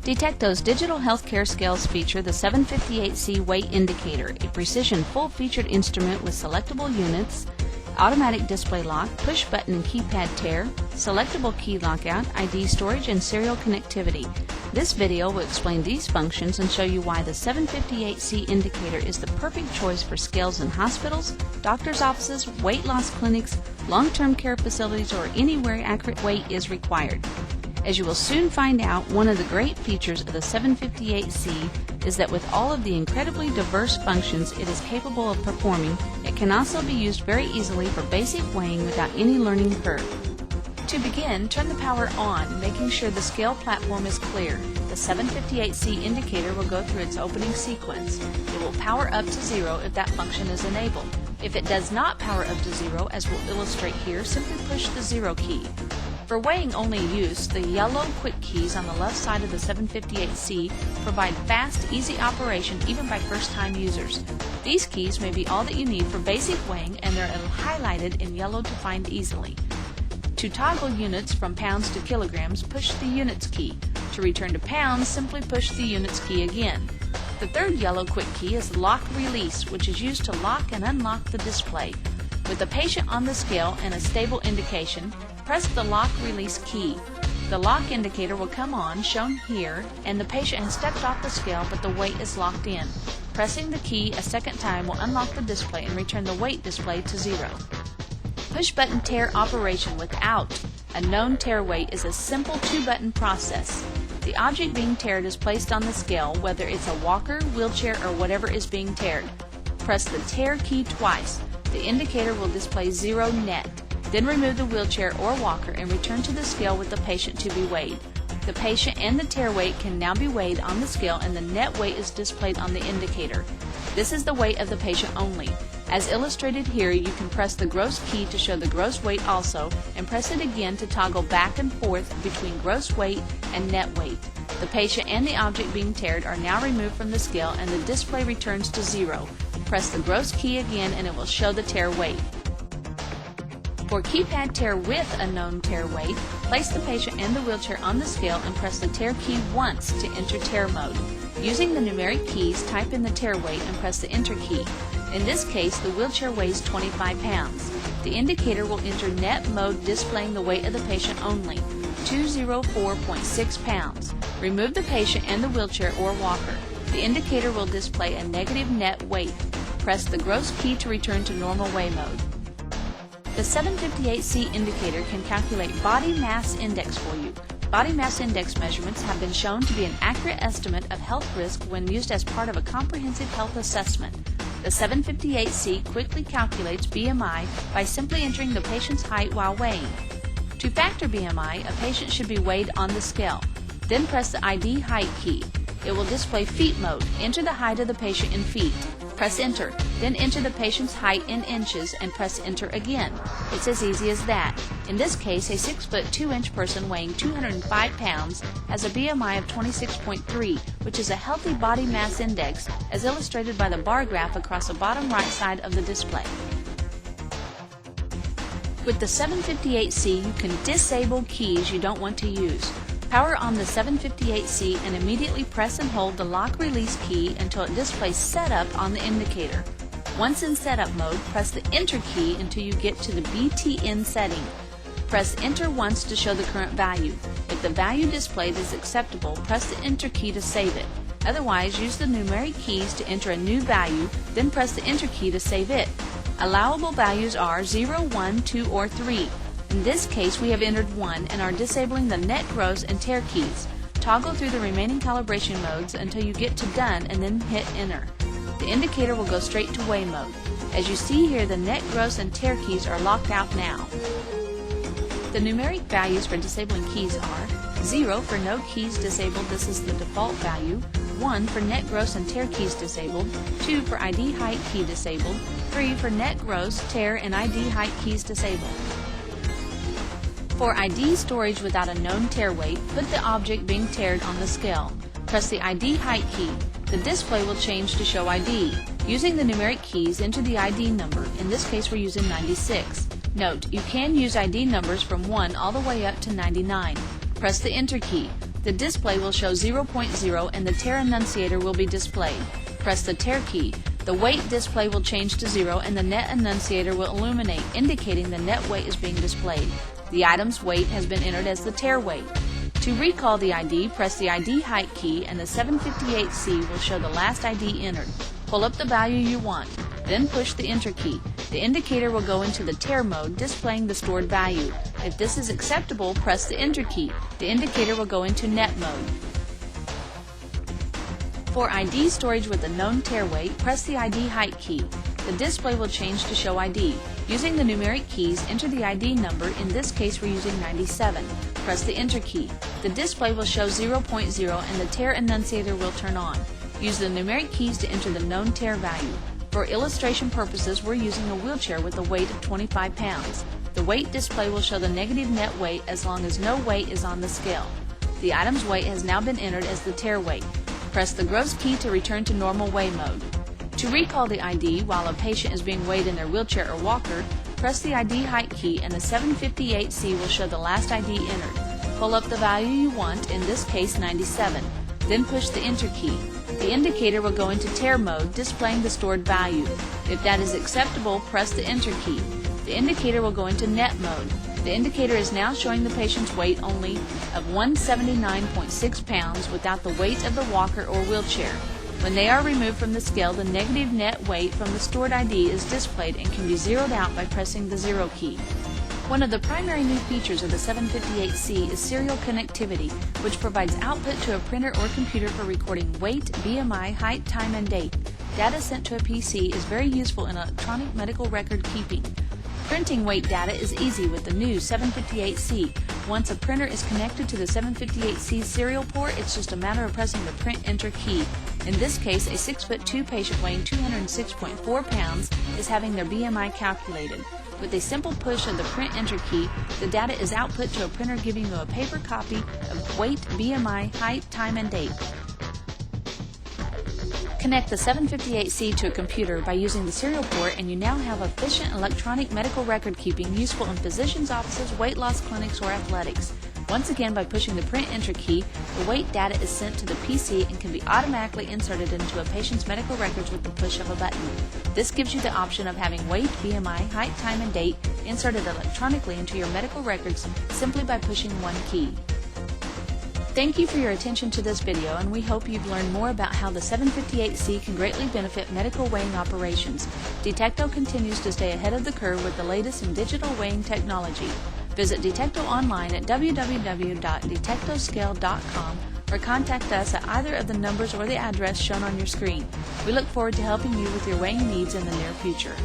Detect those digital healthcare scales feature the 758C weight indicator, a precision full-featured instrument with selectable units, automatic display lock, push button and keypad tear, selectable key lockout, ID storage, and serial connectivity. This video will explain these functions and show you why the 758C indicator is the perfect choice for scales in hospitals, doctors' offices, weight loss clinics, long-term care facilities, or anywhere accurate weight is required. As you will soon find out, one of the great features of the 758C is that with all of the incredibly diverse functions it is capable of performing, it can also be used very easily for basic weighing without any learning curve. To begin, turn the power on, making sure the scale platform is clear. The 758C indicator will go through its opening sequence. It will power up to 0 if that function is enabled. If it does not power up to 0, as we'll illustrate here, simply push the 0 key. For weighing only use, the yellow quick keys on the left side of the 758C provide fast, easy operation even by first-time users. These keys may be all that you need for basic weighing, and they're highlighted in yellow to find easily. To toggle units from pounds to kilograms, push the units key. To return to pounds, simply push the units key again. The third yellow quick key is lock release, which is used to lock and unlock the display. With the patient on the scale and a stable indication, press the lock release key. The lock indicator will come on, shown here, and the patient has stepped off the scale but the weight is locked in. Pressing the key a second time will unlock the display and return the weight display to 0. Push button tear operation without a known tear weight is a simple 2-button process. The object being teared is placed on the scale, whether it's a walker, wheelchair, or whatever is being teared. Press the tear key twice. The indicator will display 0 net. Then remove the wheelchair or walker and return to the scale with the patient to be weighed. The patient and the tear weight can now be weighed on the scale, and the net weight is displayed on the indicator. This is the weight of the patient only. As illustrated here, you can press the gross key to show the gross weight also, and press it again to toggle back and forth between gross weight and net weight. The patient and the object being teared are now removed from the scale, and the display returns to 0. Press the gross key again and it will show the tear weight. For keypad tear with a known tear weight, place the patient and the wheelchair on the scale and press the tear key once to enter tear mode. Using the numeric keys, type in the tear weight and press the enter key. In this case, the wheelchair weighs 25 pounds. The indicator will enter net mode, displaying the weight of the patient only, 204.6 pounds. Remove the patient and the wheelchair or walker. The indicator will display a negative net weight. Press the gross key to return to normal weigh mode. The 758C indicator can calculate body mass index for you. Body mass index measurements have been shown to be an accurate estimate of health risk when used as part of a comprehensive health assessment. The 758C quickly calculates BMI by simply entering the patient's height while weighing. To factor BMI, a patient should be weighed on the scale. Then press the ID height key. It will display feet mode. Enter the height of the patient in feet. Press enter. Then enter the patient's height in inches and press enter again. It's as easy as that. In this case, a 6'2" person weighing 205 pounds has a BMI of 26.3, which is a healthy body mass index, as illustrated by the bar graph across the bottom right side of the display. With the 758C, you can disable keys you don't want to use. Power on the 758C and immediately press and hold the lock release key until it displays setup on the indicator. Once in setup mode, press the enter key until you get to the BTN setting. Press enter once to show the current value. If the value displayed is acceptable, press the enter key to save it. Otherwise, use the numeric keys to enter a new value, then press the enter key to save it. Allowable values are 0, 1, 2, or 3. In this case, we have entered 1 and are disabling the net gross and tear keys. Toggle through the remaining calibration modes until you get to done and then hit enter. The indicator will go straight to weigh mode. As you see here, the net gross and tear keys are locked out now. The numeric values for disabling keys are 0 for no keys disabled, this is the default value, 1 for net gross and tear keys disabled, 2 for ID height key disabled, 3 for net gross, tear, and ID height keys disabled. For ID storage without a known tear weight, put the object being teared on the scale. Press the ID height key. The display will change to show ID. Using the numeric keys, enter the ID number. In this case, we're using 96. Note, you can use ID numbers from 1 all the way up to 99. Press the enter key. The display will show 0.0 and the tare annunciator will be displayed. Press the tare key. The weight display will change to 0 and the net annunciator will illuminate, indicating the net weight is being displayed. The item's weight has been entered as the tare weight. To recall the ID, press the ID height key and the 758C will show the last ID entered. Pull up the value you want, then push the enter key. The indicator will go into the tare mode, displaying the stored value. If this is acceptable, press the enter key. The indicator will go into net mode. For ID storage with a known tare weight, press the ID height key. The display will change to show ID. Using the numeric keys, enter the ID number, in this case we're using 97. Press the enter key. The display will show 0.0 and the tare annunciator will turn on. Use the numeric keys to enter the known tare value. For illustration purposes, we're using a wheelchair with a weight of 25 pounds. The weight display will show the negative net weight as long as no weight is on the scale. The item's weight has now been entered as the tare weight. Press the gross key to return to normal weigh mode. To recall the ID while a patient is being weighed in their wheelchair or walker, press the ID height key and the 758C will show the last ID entered. Pull up the value you want, in this case 97. Then push the enter key. The indicator will go into tare mode, displaying the stored value. If that is acceptable, press the enter key. The indicator will go into net mode. The indicator is now showing the patient's weight only of 179.6 pounds without the weight of the walker or wheelchair. When they are removed from the scale, the negative net weight from the stored ID is displayed and can be zeroed out by pressing the 0 key. One of the primary new features of the 758C is serial connectivity, which provides output to a printer or computer for recording weight, BMI, height, time, and date. Data sent to a PC is very useful in electronic medical record keeping. Printing weight data is easy with the new 758C. Once a printer is connected to the 758C serial port, it's just a matter of pressing the print enter key. In this case, a 6'2" patient weighing 206.4 pounds is having their BMI calculated. With a simple push of the print enter key, the data is output to a printer giving you a paper copy of weight, BMI, height, time, and date. Connect the 758C to a computer by using the serial port and you now have efficient electronic medical record keeping useful in physicians' offices, weight loss clinics, or athletics. Once again, by pushing the print enter key, the weight data is sent to the PC and can be automatically inserted into a patient's medical records with the push of a button. This gives you the option of having weight, BMI, height, time, and date inserted electronically into your medical records simply by pushing one key. Thank you for your attention to this video, and we hope you've learned more about how the 758C can greatly benefit medical weighing operations. Detecto continues to stay ahead of the curve with the latest in digital weighing technology. Visit Detecto online at www.detectoscale.com or contact us at either of the numbers or the address shown on your screen. We look forward to helping you with your weighing needs in the near future.